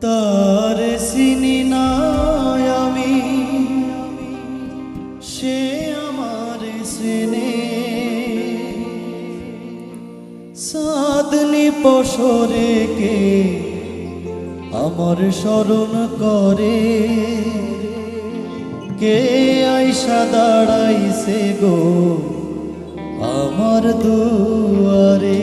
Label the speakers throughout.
Speaker 1: তার চিনি না আমি, সে আমার চেনে। সাদনি পশরে কে আমার স্মরণ করে, কে আইসা দাঁড়াইছে গো আমার দুয়ারে।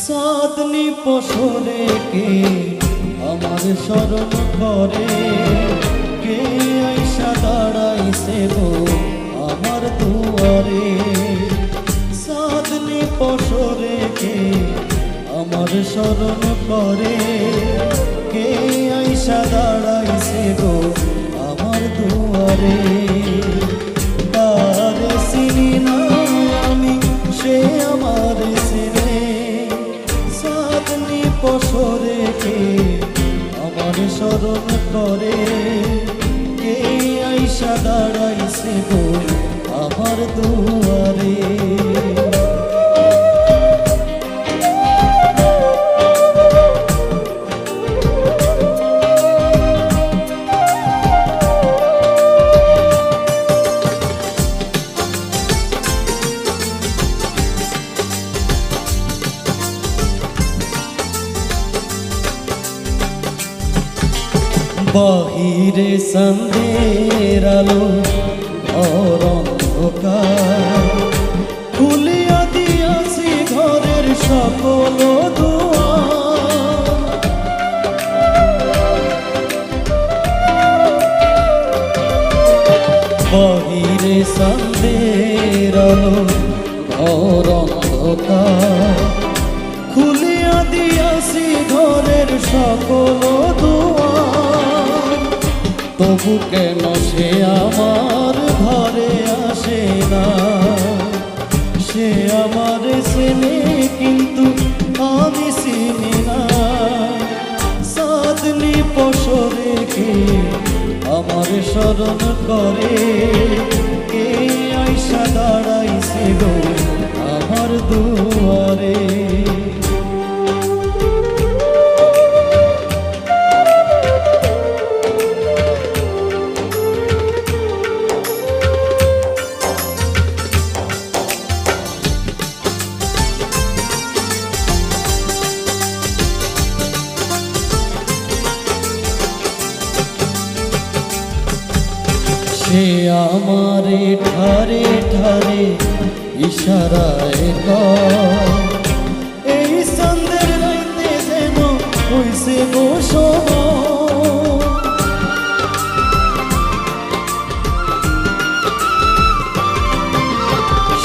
Speaker 1: সাদনি পশরে কে আমার স্মরণ করে, কে আইসা দাঁড়াইছে গো আমার দুয়ারে। সাদনি পশরে কে আমার স্মরণ করে, কে আইসা দাঁড়াইছে গো আমার দুয়ারে। তার চিনি না আমি, সে আমার চেনে। সাদনি পশরে কে আমার স্মরণ করে, কে আইসা দাঁড়াইছে গো আমার দুয়ারে। বাহিরে সন্ধ্যের আলো ঘর অন্ধকার, খুলিয়া দিয়াছি ঘরের সকল দুয়ার। বাহিরে সন্ধ্যের আলো ঘর অন্ধকার, খুলিয়া দিয়াছি ঘরের সকল দুয়ার। তবু কেন সে আমার ঘরে আসে না, সে আমার চেনে কিন্তু আমি চিনি না। সাদনি পশরে কে আমার স্মরণ করে, কে আইসা দাঁড়াইছে গো আমার দুয়ারে। সে আমারে ঠারে ঠারে ইশারায় কয়, এই সন্ধ্যের রাইতে যেন হইছে গো সময়।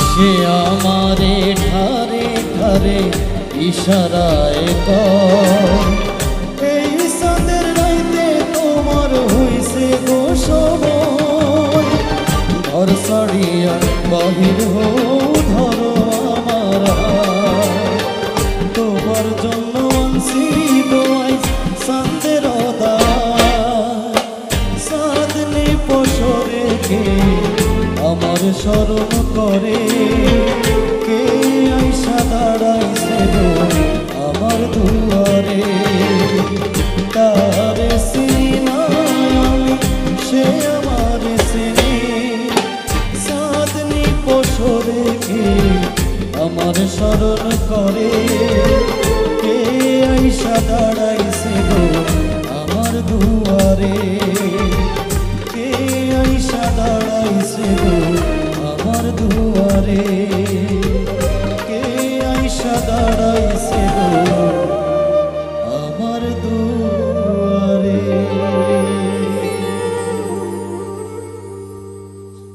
Speaker 1: সে আমারে ঠারে ঠারে ইশারায় কয়, এই সন্ধ্যের রাইতে তোমার হইছে গো সময়। ঘর ছাড়িয়া বাহির হও ধরো আমার, তোমার জন্য আনছি দোয়াই সন্ধ্যের দায়। সাদনি পশরে কে আমার স্মরণ করে, কে আইসা দাঁড়াইছে গো আমার দুয়ারে। তার চিনি না আমি, সে আমার চেনে। সাদনি পশরে কে আমার স্মরণ করে,